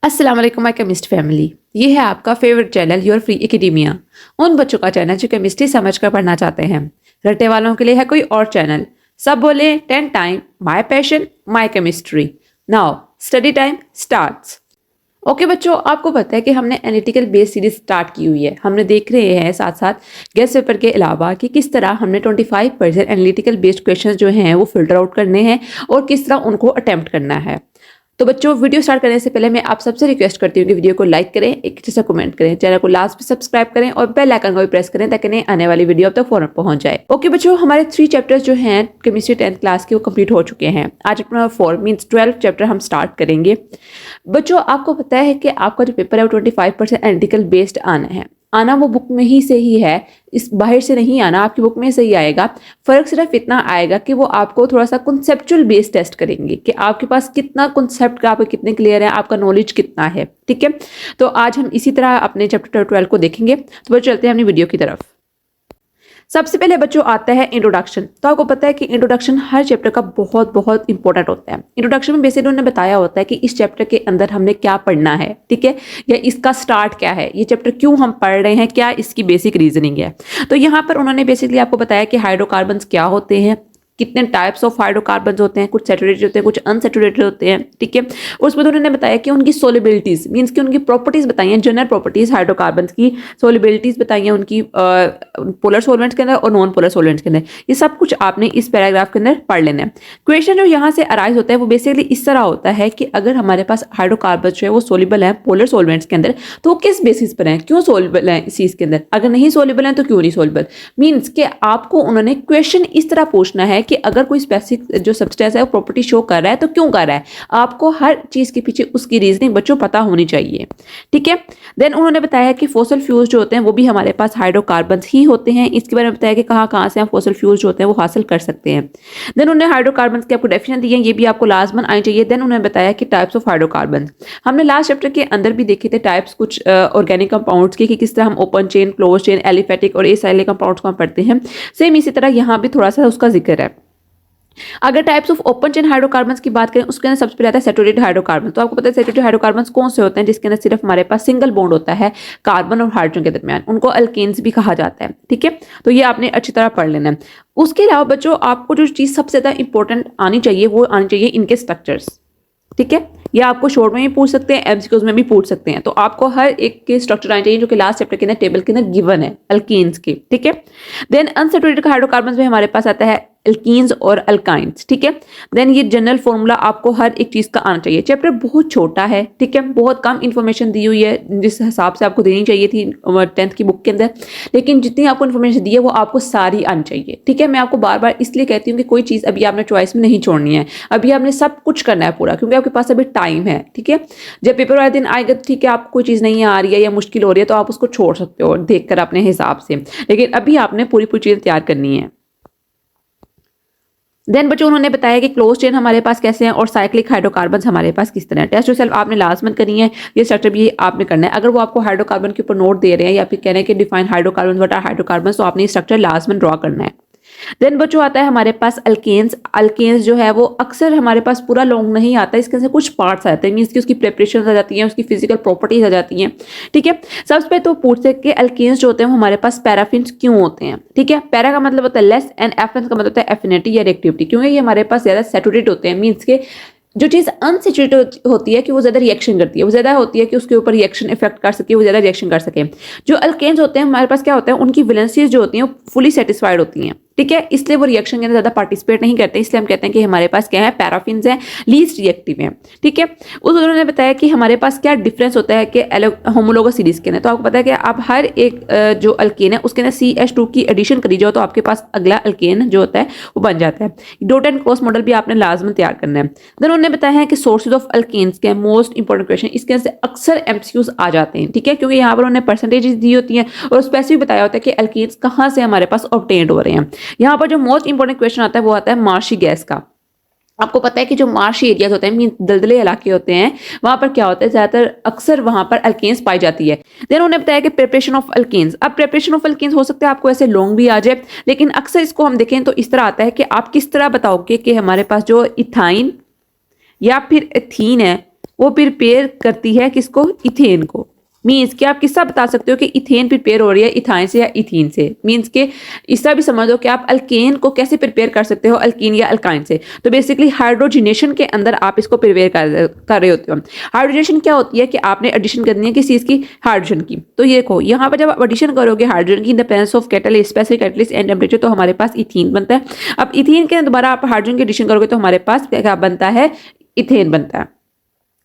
अस्सलाम वालेकुम my chemist family. ये है आपका favourite channel your free academia. उन बच्चों का चैनल जो केमिस्ट्री समझकर पढ़ना चाहते हैं। रट्टे वालों के लिए है कोई और चैनल। सब बोले 10 time my passion my chemistry. Now study time starts. Okay बच्चों, आपको पता है कि हमने एनालिटिकल बेस सीरीज स्टार्ट की हुई है। हमने देख रहे हैं साथ साथ गेस्ट पेपर के अलावा कि किस तरह हमने 25% एनालिटिकल बेस्ड क्वेश्चंस जो हैं वो फिल्टर आउट करने हैं और किस तरह उनको अटेम्प्ट करना है। तो बच्चों, वीडियो स्टार्ट करने से पहले मैं आप सबसे रिक्वेस्ट करती हूँ कि वीडियो को लाइक करें, एक अच्छे से कमेंट करें, चैनल को लास्ट पे सब्सक्राइब करें और बेल आइकन को भी प्रेस करें ताकि नई आने वाली वीडियो अब तक फौरन पहुंच जाए। ओके बच्चों, हमारे 3 चैप्टर्स जो हैं केमिस्ट्री 10th क्लास के वो कंप्लीट हो चुके हैं। आज चैप्टर नंबर 4 मीन्स 12 चैप्टर हम स्टार्ट करेंगे। बच्चों, आपको पता है कि आपका जो पेपर है वो 25% एनालिटिकल बेस्ड आना वो बुक में ही से ही है, इस बाहर से नहीं आना, आपकी बुक में से ही आएगा। फर्क सिर्फ इतना आएगा कि वो आपको थोड़ा सा कॉन्सेप्चुअल बेस्ड टेस्ट करेंगे कि आपके पास कितना कॉन्सेप्ट का आपको कितने क्लियर है, आपका नॉलेज कितना है। ठीक है, तो आज हम इसी तरह अपने चैप्टर 12 को देखेंगे। तो बस चलते हैं अपनी वीडियो की तरफ। सबसे पहले बच्चों आता है इंट्रोडक्शन। तो आपको पता है कि इंट्रोडक्शन हर चैप्टर का बहुत बहुत इंपॉर्टेंट होता है। इंट्रोडक्शन में बेसिकली उन्होंने बताया होता है कि इस चैप्टर के अंदर हमने क्या पढ़ना है, ठीक है, या इसका स्टार्ट क्या है, ये चैप्टर क्यों हम पढ़ रहे हैं, क्या इसकी बेसिक रीजनिंग है। तो यहाँ पर उन्होंने बेसिकली आपको बताया कि हाइड्रोकार्बन्स क्या होते हैं, कितने टाइप्स ऑफ हाइड्रोकार्बन्स होते हैं, कुछ सैचुरेटेड होते हैं, कुछ अनसैचुरेटेड होते हैं। ठीक है, उसमें तो उन्होंने बताया कि उनकी सोलिबिलिटीज मीन्स कि उनकी प्रॉपर्टीज बताई हैं, जनरल प्रॉपर्टीज हाइड्रोकार्बन्स की, सोलिबिलिटीज बताई हैं उनकी पोलर सॉल्वेंट्स के अंदर और नॉन पोलर सॉल्वेंट्स के अंदर। ये सब कुछ आपने इस पैराग्राफ के अंदर पढ़ लेना है। क्वेश्चन जो यहाँ से अराइज होता है वो बेसिकली इस तरह होता है कि अगर हमारे पास हाइड्रोकार्बन जो है वो सोल्यूबल है पोलर सॉल्वेंट्स के अंदर, तो वो किस बेसिस पर है, क्यों सोल्यूबल है इस चीज के अंदर, अगर नहीं सोल्यूबल है तो क्यों नहीं सोल्यूबल। मीन्स कि आपको उन्होंने क्वेश्चन इस तरह पूछना है कि अगर कोई स्पेसिफिक जो सब्सटेंस है वो प्रॉपर्टी शो कर रहा है तो क्यों कर रहा है। आपको हर चीज के पीछे उसकी रीजनिंग बच्चों पता होनी चाहिए। ठीक है, देन उन्होंने बताया कि फॉसिल फ्यूल्स जो होते हैं वो भी हमारे पास हाइड्रोकार्बन्स ही होते हैं। इसके बारे में बताया कि कहाँ से हम फॉसिल फ्यूल्स जो होते हैं वो हासिल कर सकते हैं। देन उन्होंने हाइड्रोकार्बन्स की आपको डेफिनेशन दी है, ये भी आपको लाजमन आनी चाहिए। देन उन्होंने बताया कि टाइप्स ऑफ हाइड्रोकार्बन हमने लास्ट चैप्टर के अंदर भी देखे थे टाइप्स कुछ ऑर्गेनिक कंपाउंड्स के, कि किस तरह हम open chain, close chain, aliphatic और एसाइलिक कंपाउंड्स को हम पढ़ते हैं। सेम इसी तरह यहाँ भी थोड़ा सा उसका जिक्र है। अगर types of open chain hydrocarbons की बात करें उसके अंदर सबसे पहले आता है सैचुरेटेड हाइड्रोकार्बन। तो आपको पता है सैचुरेटेड हाइड्रोकार्बन्स कौन से होते हैं, जिसके अंदर सिर्फ हमारे पास सिंगल बॉन्ड होता है कार्बन और हाइड्रोजन के दरमियान, उनको अल्केन्स भी कहा जाता है। ठीक है, तो ये आपने अच्छी तरह पढ़ लेना है। उसके अलावा बच्चों आपको जो चीज सबसे ज्यादा इंपॉर्टेंट आनी चाहिए वो आनी चाहिए इनके स्ट्रक्चर्स। ठीक है, ये आपको शॉर्ट में भी पूछ सकते हैं, एमसीक्यूज में भी पूछ सकते हैं। तो आपको हर एक के स्ट्रक्चर आने चाहिए जो कि लास्ट चैप्टर के अंदर टेबल के अंदर गिवन है अल्केन्स के। ठीक है, देन अनसैचुरेटेड हाइड्रोकार्बन्स में हमारे पास आता है एल्कीन्स और अल्काइंस। ठीक है, देन ये जनरल फॉर्मूला आपको हर एक चीज का आना चाहिए। चैप्टर बहुत छोटा है, ठीक है, बहुत कम इंफॉर्मेशन दी हुई है जिस हिसाब से आपको देनी चाहिए थी 10th की बुक के अंदर, लेकिन जितनी आपको इन्फॉर्मेशन दी है वो आपको सारी आनी चाहिए। ठीक है, मैं आपको बार बार इसलिए कहती हूँ कि कोई चीज़ अभी आपने चॉइस में नहीं छोड़नी है, अभी आपने सब कुछ करना है पूरा, क्योंकि आपके पास अभी टाइम है। ठीक है, जब पेपर वाले दिन आएगा, ठीक है, आपको कोई चीज़ नहीं आ रही है या मुश्किल हो रही है तो आप उसको छोड़ सकते हो देख कर अपने हिसाब से, लेकिन अभी आपने पूरी पूरी चीज़ें तैयार करनी है। देन बच्चों उन्होंने बताया कि क्लोज चेन हमारे पास कैसे हैं और साइक्लिक हाइड्रोकार्बन्स हमारे पास किस तरह है। टेस्ट योरसेल्फ आपने लाजमन करनी है, ये स्ट्रक्चर भी आपने करना है। अगर वो आपको हाइड्रोकार्बन के ऊपर नोट दे रहे हैं या फिर कह रहे हैं कि define hydrocarbon what are hydrocarbons, तो आपने ये स्ट्रक्चर लाजमन ड्रॉ करना है। देन बच्चों आता है हमारे पास अल्केन्स। अल्केन्स जो है वो अक्सर हमारे पास पूरा लॉन्ग नहीं आता, इसके अंदर कुछ पार्ट्स आते हैं, मीन्स की उसकी प्रिपरेशन आ जाती हैं, उसकी फिजिकल प्रॉपर्टीज आ जाती हैं। ठीक है, सबसे पहले तो पूछते हैं कि अल्केन्स जो होते हैं हमारे पास पैराफिन्स क्यों होते हैं। ठीक है, पैरा का मतलब होता है लेस एंड एफिन का मतलब होता है एफिनिटी या रिएक्टिविटी, क्योंकि ये हमारे पास ज्यादा सैचुरेटेड होते हैं। मीन्स के जो चीज़ अनसैचुरेटेड होती है कि वो ज़्यादा रिएक्शन करती है, वो ज़्यादा होती है कि उसके ऊपर रिएक्शन इफेक्ट कर सके, वो ज़्यादा रिएक्शन कर सके। जो अल्केन्स होते हैं हमारे पास क्या होता है, उनकी वैलेंसीज जो होती हैं वो फुली सेटिस्फाइड होती हैं। ठीक है, इसलिए वो रिएक्शन के अंदर ज़्यादा पार्टिसिपेट नहीं करते, इसलिए हम कहते हैं कि हमारे पास क्या है, पैराफिन्स हैं, लीस्ट रिएक्टिव हैं। ठीक है, उस उन्होंने बताया कि हमारे पास क्या डिफरेंस होता है कि होमोलोगस सीरीज के अंदर। तो आपको पता है कि आप हर एक जो अल्केन है उसके अंदर CH2 की एडिशन करी जाओ तो आपके पास अगला अल्केन जो होता है वो बन जाता है। डॉट एंड क्रॉस मॉडल भी आपने लाजमन तैयार करना है। देन उन्होंने बताया है कि सोर्सेज ऑफ अल्केन्स के मोस्ट इंपॉर्टेंट क्वेश्चन इसके अंदर अक्सर MCQs आ जाते हैं। ठीक है, क्योंकि यहाँ पर उन्होंने परसेंटेजेस दी होती हैं और स्पेसिफिक बताया होता है कि अल्केन्स कहाँ से हमारे पास ऑब्टेन्ड हो रहे हैं। यहाँ पर जो मोस्ट इंपॉर्टेंट क्वेश्चन आता है वो आता है मार्शी गैस का। आपको पता है कि जो मार्शी एरियाज होते हैं, मीन दलदले इलाके होते हैं, वहां पर क्या होता है, ज्यादातर अक्सर वहां पर अल्केन्स पाई जाती है। देन उन्होंने बताया कि प्रिपरेशन ऑफ अल्केन्स। अब प्रिपरेशन ऑफ अल्केन्स हो सकता है आपको ऐसे लॉन्ग भी आ जाए, लेकिन अक्सर इसको हम देखें तो इस तरह आता है कि आप किस तरह बताओगे कि हमारे पास जो इथाइन या फिर एथीन है वो प्रिपेयर करती है किसको, इथेन को। मीन्स कि आप किससा बता सकते हो कि इथेन प्रिपेयर हो रही है इथाइन से या इथीन से। मीन्स के इसका भी समझ दो कि आप अल्केन को कैसे प्रिपेयर कर सकते हो अल्कीन या अल्काइन से। तो बेसिकली हाइड्रोजिनेशन के अंदर आप इसको प्रिपेयर कर रहे होते हो। हाइड्रोजनेशन क्या होती है कि आपने एडिशन करनी है किस चीज़ की, हाइड्रोजन की। तो ये देखो यहाँ पर जब आप एडिशन करोगे हाइड्रोजन की इन the presence of catalyst, specific catalyst and temperature, तो हमारे पास इथीन बनता है। अब इथीन के दोबारा आप हाइड्रोजन की एडिशन करोगे तो हमारे पास क्या बनता है, इथेन बनता है।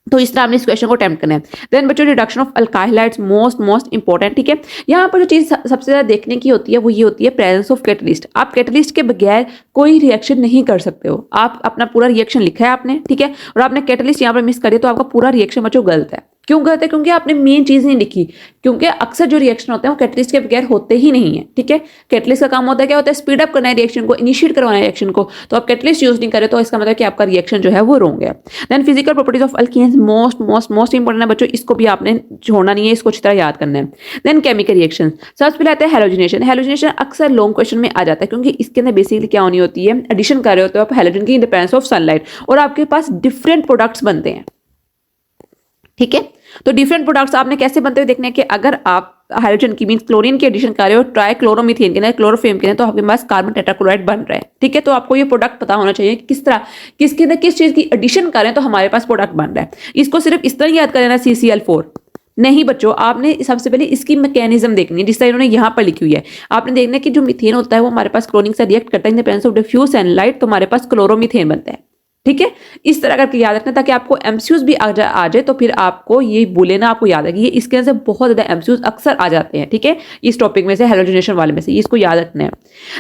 तो इस तरह आपने इस क्वेश्चन को अटेम्प्ट करना है। देन बच्चों reduction of alkyl hydrides most important, ठीक है। यहाँ पर जो चीज़ सबसे ज़्यादा देखने की होती है वो ये होती है प्रेजेंस ऑफ कैटलिस्ट। आप कैटलिस्ट के बगैर कोई रिएक्शन नहीं कर सकते हो। आप अपना पूरा रिएक्शन लिखा है आपने, ठीक है, और आपने कैटलिस्ट यहाँ पर मिस कर दिया तो आपका पूरा रिएक्शन बच्चों गलत है। क्यों गलत है, क्योंकि आपने मेन चीज़ नहीं लिखी। क्योंकि अक्सर जो रिएक्शन होते हैं वो कैटलिस्ट के बगैर होते ही नहीं है, ठीक है। कैटलिस्ट का काम होता है क्या होता है, स्पीड अप करना है रिएक्शन को, इनिशिएट करवाना है रिएक्शन को। तो आप कैटलिस्ट यूज नहीं करें तो इसका मतलब कि आपका रिएक्शन जो है वो रॉन्ग है। Then physical properties of alkanes most important है बच्चों, इसको भी आपने छोड़ना नहीं है, इसको अच्छी तरह याद करना है। देन केमिकल रिएक्शन, सबसे पहले आता है हेलोजिनेशन। हेलोजिनेशन अक्सर लॉन्ग क्वेश्चन में आ जाता है क्योंकि इसके अंदर बेसिकली क्या होनी होती है, एडिशन कर रहे होते हो आप हेलोजन की इन द प्रेजेंस ऑफ सनलाइट, और आपके पास डिफरेंट प्रोडक्ट्स बनते हैं, ठीक है। तो डिफरेंट प्रोडक्ट्स आपने कैसे बनते हुए देखने हैं कि अगर आप हाइड्रोजन की मींस क्लोरीन की एडिशन कर रहे हो ट्राइक्लोरोमीथेन के अंदर, क्लोरोफेम के अंदर, तो आपके पास कार्बन टेट्राक्लोराइड बन रहा है, ठीक है। तो आपको ये प्रोडक्ट पता होना चाहिए कि किस तरह किसके अंदर किस चीज की एडिशन करें तो हमारे पास प्रोडक्ट बन रहा है। इसको सिर्फ इस तरह याद कर लेना CCl4 नहीं बच्चों, आपने सबसे पहले इसकी मैकेनिज्म देखनी है जिस तरह इन्होंने यहाँ पर लिखी हुई है। आपने देखना है कि जो मीथेन होता है वो हमारे पास क्लोरीन से रिएक्ट करता है in the presence of diffuse sunlight, तो हमारे पास क्लोरोमीथेन बनता है, ठीक है। इस तरह करके याद रखना ताकि आपको एमसीक्यूज भी आ जाए तो फिर आपको ये बोले ना, आपको याद है कि ये इसके अंदर से बहुत ज्यादा एमसीक्यूज अक्सर आ जाते हैं, ठीक है, इस टॉपिक में से हेलोजिनेशन वाले में से, इसको याद रखना है।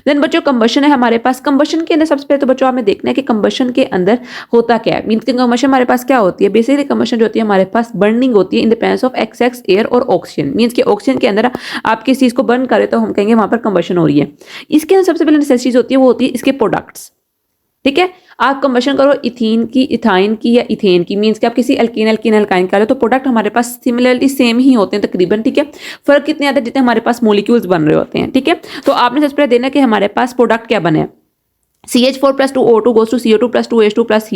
देन बच्चों कंबशन है हमारे पास। कंबशन के अंदर सबसे पहले तो बच्चों आपने देखना है कि कंबशन के अंदर होता क्या है। मीन्स की कंबशन हमारे पास क्या होती है, बेसिकली कंबशन जो होती है हमारे पास बर्निंग होती है in the presence of excess air और ऑक्सीजन। मीन्स की ऑक्सीजन के अंदर आप किस चीज को बर्न करें तो हम कहेंगे वहां पर कंबशन हो रही है। इसके अंदर सबसे पहले नेसेसिटीज होती है वो होती है इसके प्रोडक्ट्स, ठीक है। आप कंबशन करो इथीन की, इथाइन की या इथेन की, मींस कि आप किसी अल्कीन अल्काइन कर रहे हो तो प्रोडक्ट हमारे पास सिमिलरली सेम ही होते हैं तकरीबन, ठीक है। फर्क कितने आते हैं, जितने हमारे पास मॉलिक्यूल्स बन रहे होते हैं, ठीक है। तो आपने सबसे पहले देना कि हमारे पास प्रोडक्ट क्या बने, CH4 + 2O2 goes to CO2 + 2H2 +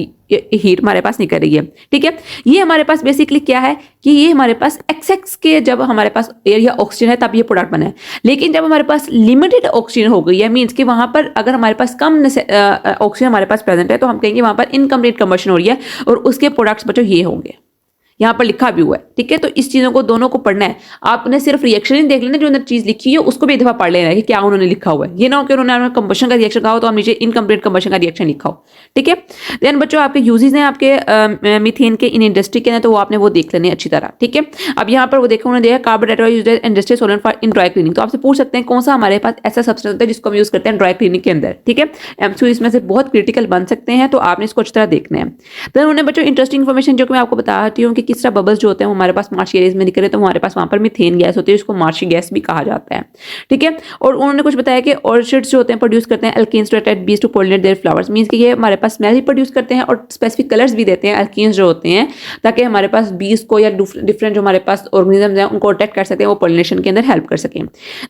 heat हमारे पास निकल रही है, ठीक है। ये हमारे पास बेसिकली क्या है कि ये हमारे पास एक्सेस के जब हमारे पास एयर या ऑक्सीजन है तब ये प्रोडक्ट बना है। लेकिन जब हमारे पास लिमिटेड ऑक्सीजन हो गई है, मीन्स कि वहां पर अगर हमारे पास कम ऑक्सीजन हमारे पास प्रेजेंट है तो हम कहेंगे वहां पर इनकम्प्लीट कंबशन हो रही है और उसके प्रोडक्ट्स बच्चों ये होंगे, यहाँ पर लिखा भी हुआ है, ठीक है। तो इस चीजों को दोनों को पढ़ना है। आपने सिर्फ रिएक्शन ही देख लेना, जो अंदर चीज लिखी है उसको भी एक दफा पढ़ लेना है कि क्या उन्होंने लिखा हुआ है। ये ना हो कि उन्होंने कंबशन का रिएक्शन कहा हो तो हम नीचे इनकम्प्लीट कंबशन का रिएक्शन लिखा हो, ठीक है। देन बच्चों आपके यूजेस हैं आपके मीथेन के इन इंडस्ट्री के, तो वो आपने वो देख लेने अच्छी तरह, ठीक है। अब यहाँ पर वो देखो उन्होंने दिया carbon tetrachloride industry Solan for in dry cleaning. तो आपसे पूछ सकते हैं कौन सा हमारे पास ऐसा सब्सटेंस होता है जिसको हम यूज करते हैं ड्राई क्लीनिंग के अंदर, ठीक है। एमसीक्यू इसमें से बहुत क्रिटिकल बन सकते हैं, तो आपने इसको अच्छी तरह देखना है। देन उन्होंने बच्चों इंटरेस्टिंग इन्फॉर्मेशन जो कि मैं आपको बताती हूँ कि किस तरह बबल्स जो होते हैं हमारे पास मार्शी एरियाज में निकले तो हमारे पास वहां पर मीथेन गैस होती है, उसको मार्शी गैस भी कहा जाता है, ठीक है। और उन्होंने कुछ बताया कि ऑर्चिड्स जो होते हैं प्रोड्यूस करते हैं alkanes to attract bees to pollinate their flowers. Means कि ये हमारे पास स्मेल ही प्रोड्यूस करते हैं और स्पेसिफिक कलर्स भी देते हैं अल्केन्स जो होते हैं, ताकि हमारे पास बीज को या डिफरेंट जो हमारे पास ऑर्गेनिजम्स हैं उनको अट्रैक्ट कर सकते हैं, वो पोलिनेशन के अंदर हेल्प कर सकें।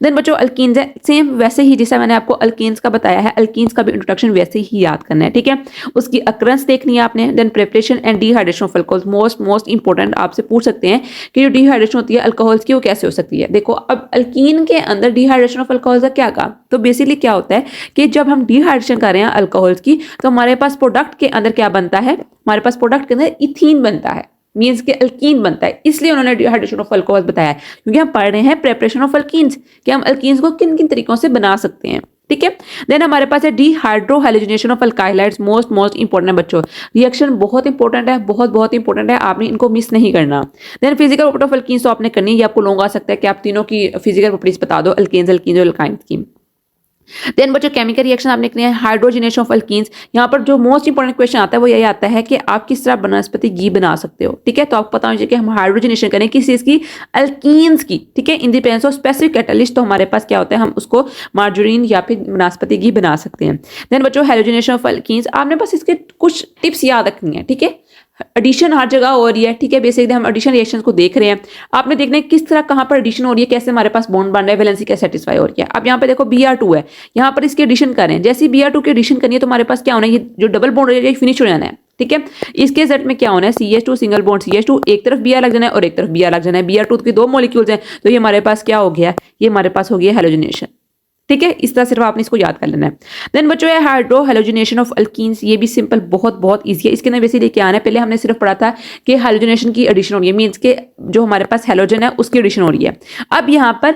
देन बच्चों अल्कीन्स है सेम वैसे ही जैसा मैंने आपको अल्केन्स का बताया है, अल्कीन्स का भी इंट्रोडक्शन वैसे ही याद करना है, ठीक है। उसकी अक्रंस देखनी है आपने। Then preparation and dehydration of alcohols most important, आपसे पूछ सकते हैं कि जो डिहाइड्रेशन होती है अल्कोहल्स की वो कैसे हो सकती है। देखो अब अल्कीन के अंदर डिहाइड्रेशन ऑफ अल्कोहल्स का क्या कहा, तो बेसिकली क्या होता है कि जब हम डिहाइड्रेशन कर रहे हैं अल्कोहल्स की तो हमारे पास प्रोडक्ट के अंदर क्या बनता है, हमारे पास प्रोडक्ट के अंदर इथीन बनता है, मींस के अल्कीन बनता है। इसलिए उन्होंने डिहाइड्रेशन ऑफ अल्कोहल बताया है क्योंकि हम पढ़ रहे हैं प्रिपरेशन ऑफ अल्कीन्स कि हम अल्कीन्स को किन किन तरीकों से बना सकते हैं, ठीक है। देन हमारे पास है dehydrohalogenation of alkyl hydrides most important है बच्चों। रिएक्शन बहुत इंपॉर्टेंट है, बहुत इंपॉर्टेंट है, आपने इनको मिस नहीं करना। Then physical property of alkenes तो आपने करनी है, ये आपको लॉन्ग आ सकता है कि आप तीनों की फिजिकल प्रॉपर्टीज बता दो अल्केन्स और अल्काइन्स की। देन बच्चों केमिकल रिएक्शन आपने लिखनी है हाइड्रोजिनेशन ऑफ अल्कीन्स। यहाँ पर जो मोस्ट इंपॉर्टेंट क्वेश्चन आता है वो यही आता है कि आप किस तरह वनस्पति घी बना सकते हो, ठीक है। तो आपको पता होना चाहिए कि हम हाइड्रोजिनेशन करें किस चीज की, अल्कीन्स की, ठीक है। In the presence of specific catalyst तो हमारे पास क्या होता है, हम उसको मार्जरीन या फिर वनस्पति घी बना सकते हैं। देन बच्चों हाइड्रोजिनेशन ऑफ अल्कीन्स आपने बस इसके कुछ टिप्स याद रखनी है, ठीक है। एडिशन हर जगह हो रही है, ठीक है। बेसिकली हम एडिशन रिएक्शंस को देख रहे हैं, आपने देखना है किस तरह कहां पर एडिशन हो रही है, कैसे हमारे पास बॉन्ड बन रहा है, वैलेंसी कैसे सेटिस्फाई हो रही है। अब यहाँ पे देखो Br2 है, यहाँ पर इसकी एडिशन करें, जैसे Br2 की एडिशन करनी है तो हमारे पास क्या होना है, ये जो डबल बॉन्ड हो जाएगा फिनिश हो जाना है, ठीक है। इसके सेट में क्या होना है, CH2 सिंगल बॉन्ड CH2, एक तरफ Br लग जाना है और एक तरफ Br लग जाना है। Br2 के दो मॉलिक्यूल्स हैं, तो ये हमारे पास क्या हो गया, ये हमारे पास हो गया हैलोजिनेशन। ठीक है, इस तरह सिर्फ आपने इसको याद कर लेना है। देन बच्चों है हाइड्रो हैलोजिनेशन ऑफ अल्कीन्स, ये भी सिंपल बहुत इजी है। इसके अंदर बेसिकली क्या आना है, पहले हमने सिर्फ पढ़ा था कि हैलोजिनेशन की एडिशन हो रही है, मीन्स के जो हमारे पास हैलोजन है उसकी एडिशन हो रही है। अब यहाँ पर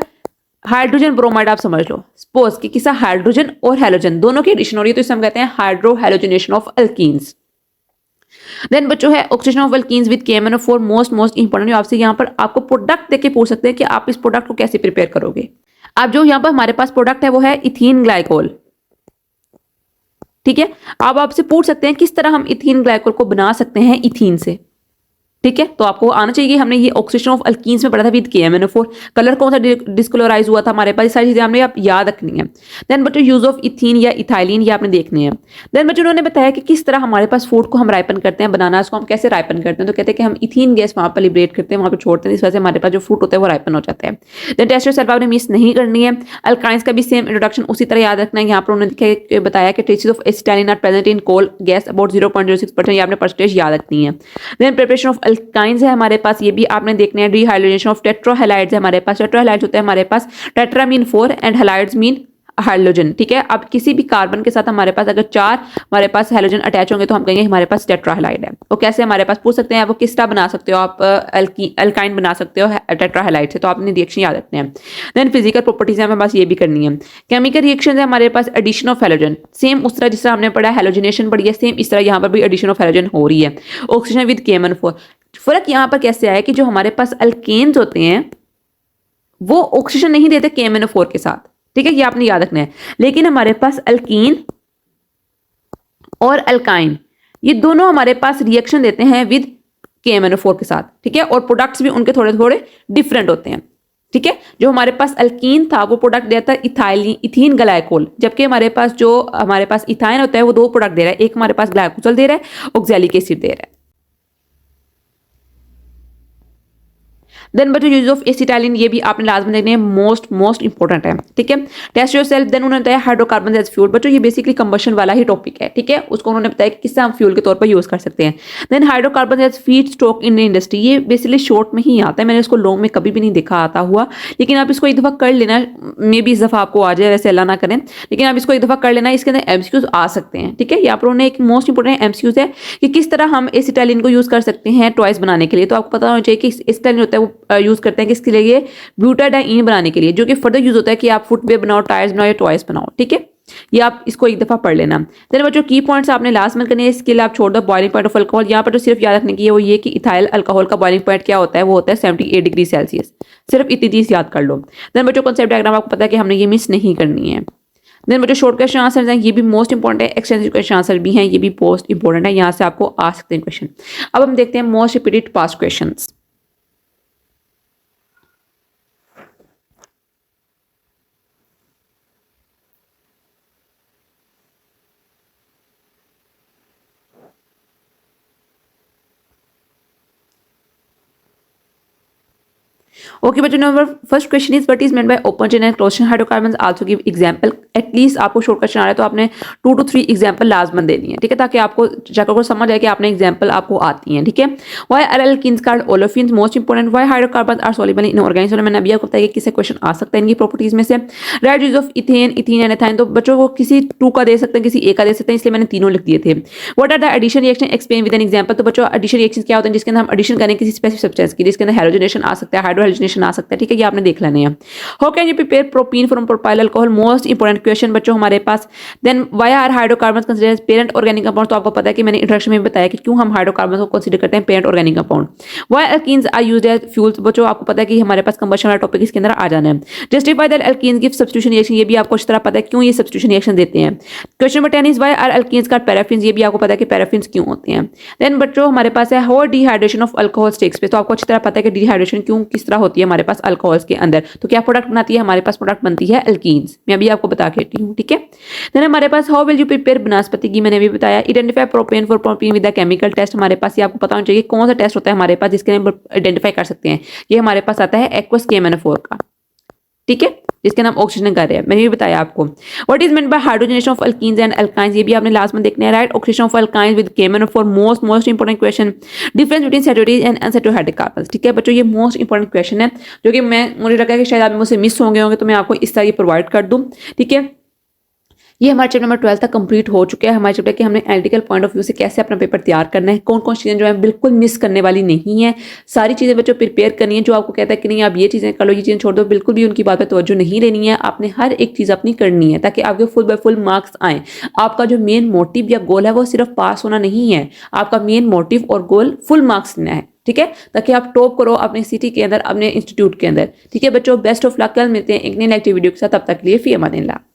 हाइड्रोजन ब्रोमाइड आप समझ लो, सपोज कि किसी हाइड्रोजन और हैलोजन दोनों की एडिशन हो रही है, तो इसे हम कहते हैं hydrohalogenation of alkenes. Then बच्चों है oxygen of alkenes with KMnO4, most important, आपसे यहाँ पर आपको प्रोडक्ट देके पूछ सकते हैं कि आप इस प्रोडक्ट को कैसे प्रिपेयर करोगे। अब जो यहाँ पर हमारे पास प्रोडक्ट है वो है इथीन ग्लाइकोल। ठीक है, अब आपसे पूछ सकते हैं किस तरह हम इथीन ग्लाइकोल को बना सकते हैं इथीन से। ठीक है, तो आपको आना चाहिए, हमने ये ऑक्सीजन ऑफ अल्कीन्स में पढ़ा था विद KMnO4, कलर कौन सा डिस्कलोराइज हुआ था हमारे पास, सारी चीजें हमने आप याद रखनी है। देन बच्चों यूज ऑफ इथीन या इथाइलिन, ये आपने देखनी है। देन बच्चों उन्होंने बताया कि किस तरह हमारे पास फूड को हम राइपन करते हैं, बनानास को हम कैसे राइपन करते हैं, तो कहते हैं कि हम इथीन गैस वहां पर लिबरेट करते हैं, वहां पर छोड़ते हैं, इस वजह से हमारे पास जो फ्रूट होता है वो राइपन हो जाता है। देन टेस्ट योरसेल्फ आपने मिस नहीं करनी है। अल्काइंस का भी सेम इंट्रोडक्शन उसी तरह याद रखना है। यहाँ पर उन्होंने बताया कि traces of acetylene are present in coal gas about 0.06%, ये आपने परसेंटेज याद रखनी है। देन प्रिपरेशन ऑफ अल्काइंस है हमारे पास, ये भी आपने देखने हैं। डिहाइड्रेशन ऑफ टेट्राहैलाइड्स है हमारे पास, टेट्राहैलाइड्स होते हैं हमारे पास, tetra mean 4 and halides mean hydrogen. ठीक है, अब किसी भी कार्बन के साथ हमारे पास अगर 4 हमारे पास हैलोजन अटैच होंगे तो हम कहेंगे हमारे पास टेट्राहैलाइड है। वो कैसे हमारे पास पूछ सकते हैं, वो किस तरह बना सकते हो आप, अल्काइन बना सकते हो टेट्राहैलाइड से, तो आपने रिएक्शन याद रखने हैं। देन फिजिकल प्रॉपर्टीज हमारे पास ये भी करनी है। केमिकल रिएक्शन है हमारे पास एडिशन ऑफ हैलोजन, सेम उस तरह जिस तरह हमने पढ़ा हैलोजिनेशन पढ़ी है, सेम इस तरह यहाँ पर भी एडिशन ऑफ हैलोजन हो रही है। ऑक्सीजन विद KMnO4, फर्क यहाँ पर कैसे आया कि जो हमारे पास अल्केन्स होते हैं वो ऑक्सीजन नहीं देते KMnO4 के साथ। ठीक है, ये आपने याद रखना है। लेकिन हमारे पास अल्कीन और अल्काइन ये दोनों हमारे पास रिएक्शन देते हैं विद KMnO4 के साथ। ठीक है, और प्रोडक्ट्स भी उनके थोड़े थोड़े डिफरेंट होते हैं। ठीक है, जो हमारे पास अल्कीन था वो प्रोडक्ट देता है इथीन ग्लाइकोल, जबकि हमारे पास जो हमारे पास इथाइन होता है वो दो प्रोडक्ट दे रहा है, एक हमारे पास ग्लाइकोल दे रहा है, ऑक्सैलिक एसिड दे रहा है। देन बच्चों यूज ऑफ एसिटाइलिन, ये भी आपने लाजमी देखने हैं, मोस्ट इंपॉर्टेंट है। ठीक है, टेस्ट योरसेल्फ। देन उन्होंने बताया हाइड्रोकार्बन एज फ्यूल, बच्चों ये बेसिकली कंबशन वाला ही टॉपिक है। ठीक है, उसको उन्होंने बताया कि किससे हम फ्यूल के तौर पर यूज कर सकते हैं। Then hydrocarbon as feedstock in industry, ये बेसिकली शॉर्ट में ही आता है, मैंने इसको लॉन्ग में कभी भी नहीं देखा आता हुआ, लेकिन आप इसको एक दफा कर लेना, मे भी इस दफा आपको आ जाए, वैसे अल्लाह ना करें, लेकिन आप इसको एक दफा कर लेना, इसके अंदर MCQs आ सकते हैं। ठीक है, यहाँ पर उन्होंने एक मोस्ट इंपॉर्टेंट MCQs है कि किस तरह हम एसिटाइलिन को यूज कर सकते हैं टॉयज बनाने के लिए। तो आपको पता होना चाहिए कि एसिटाइलिन होता है वो यूज करते हैं किसके लिए, ब्यूटाडाइन बनाने के लिए, जो कि फर्दर यूज होता है कि आप फुटवेयर बनाओ, टायर्स बनाओ या टॉयज बनाओ। ठीक है, ये आप इसको एक दफा पढ़ लेना। देन बच्चों की पॉइंट्स आपने लास्ट में करने हैं, इसके लिए आप छोड़ दो बॉइलिंग पॉइंट ऑफ अल्कोहल। यहाँ पर जो सिर्फ याद रखने की है वो ये कि इथाइल अल्कोहल का बॉइलिंग पॉइंट क्या होता है, वो होता है 78 डिग्री सेल्सियस। सिर्फ इतनी चीज याद कर लो। देन बच्चों कॉन्सेप्ट डायग्राम आपको पता है कि हमने ये मिस नहीं करनी है। देन बच्चों शॉर्ट क्वेश्चन आंसर हैं, ये भी मोस्ट इंपॉर्टेंट है। एक्सटेंसिव क्वेश्चन आंसर भी हैं, ये भी मोस्ट इंपॉर्टेंट है, यहाँ से आपको आ सकते हैं क्वेश्चन। अब हम देखते हैं most repeated past question. Okay बच्चों, number first question is what is meant by open chain and close chain hydrocarbons, also give example. At least आपको शॉर्ट क्वेश्चन आ रहा है तो आपने 2 to 3 एग्जांपल लाजमन देनी है। ठीक है, ताकि आपको जाकर को समझ आए कि आपने एग्जांपल आपको आती हैं। ठीक है, why are alkenes called olefins, most important. Why hydrocarbons are soluble in organism, मैंने अभी आपको बताया कि किससे क्वेश्चन आ सकता है इनकी प्रॉपर्टीज में से। Right use of ethane and ethyne, तो बच्चों को किसी 2 का दे सकते हैं, किसी एक का दे सकते हैं, इसलिए मैंने तीनों लिख दिए थे। What are the addition reaction, explain with an example, तो बच्चों एडिशन रिएक्शन क्या होते हैं जिसके अंदर हम एडिशन करें किसी स्पेसिफिक सब्सटेंस की, जिसके अंदर हैलोजिनेशन आ सकता है, हाइड्रोहाइड्रोजनेशन आ सकता है। ठीक है, ये आपने देख लेने हैं। How can you prepare propene from propyl alcohol, most important question बच्चों हमारे पास। Then why are hydrocarbons considered as parent organic compound, तो आपको पता है कि मैंने इंट्रोडक्शन में भी बताया कि क्यों हम हाइड्रोकार्बन्स को कंसीडर करते हैं parent organic compound. Why alkenes are used as fuels, बच्चों आपको पता है कि हमारे पास कंबशन वाला टॉपिक इसके अंदर आ जाना है। Justify that alkenes give substitution reaction, ये भी आपको अच्छी तरह पता है क्यों ये सब्स्टिट्यूशन रिएक्शन देते हैं। Question number 10 is why are alkenes called paraffins, ये भी आपको पता है कि पैराफिन्स क्यों होते हैं। देन बच्चों हमारे पास है how dehydration of alcohol takes place, तो आपको अच्छी तरह पता है कि डिहाइड्रेशन क्यों किस तरह होती है हमारे पास अल्कोहल्स के अंदर। तो क्या प्रोडक्ट बनाती है हमारे पास, प्रोडक्ट बनती है अल्कीन्स, मैं अभी आपको बता के हटी हूँ। ठीक है, देन हमारे पास how will you prepare vanaspati ghee, मैंने भी बताया। Identify propane for propene with the chemical test, हमारे पास ये आपको पता होना चाहिए कौन सा टेस्ट होता है हमारे पास जिसके लिए आइडेंटिफाई कर सकते हैं। ये हमारे पास आता है एक्वस KMnO4 का। ठीक है, जिसके नाम ऑक्सीजन कर रहे हैं, मैंने भी बताया आपको। What is meant by hydrogenation of alkenes and alkynes, ये भी आपने लास्ट में देखना है, right. Oxidation of alkynes with KMnO four most important question, difference between saturated and unsaturated hydrocarbons. ठीक है बच्चों, ये मोस्ट इंपॉर्टेंट क्वेश्चन है जो कि मुझे लगा कि शायद आप मुझसे मिस होंगे तो मैं आपको इस तरह ये प्रोवाइड कर दूं। ठीक है, ये हमारा चैप्टर नंबर 12 तक कंप्लीट हो चुका है। हमारे चैप्टर के हमने एनालिटिकल पॉइंट ऑफ व्यू से कैसे अपना पेपर तैयार करना है, कौन कौन चीज़ें जो है बिल्कुल मिस करने वाली नहीं है, सारी चीज़ें बच्चों प्रिपेयर करनी है। जो आपको कहता है कि नहीं आप ये चीज़ें कर लो, ये चीज़ें छोड़ दो, बिल्कुल भी उनकी बात पर तवज्जो नहीं लेनी है। आपने हर एक चीज़ अपनी करनी है ताकि आपके फुल बाय फुल मार्क्स आए। आपका जो मेन मोटिव या गोल है वो सिर्फ पास होना नहीं है, आपका मेन मोटिव और गोल फुल मार्क्स लेना है। ठीक है, ताकि आप टॉप करो अपने सिटी के अंदर, अपने इंस्टीट्यूट के अंदर। ठीक है बच्चों, बेस्ट ऑफ लक। कल मिलते हैं एक नई लाइव वीडियो के साथ, तब तक के लिए फी अमान अल्लाह।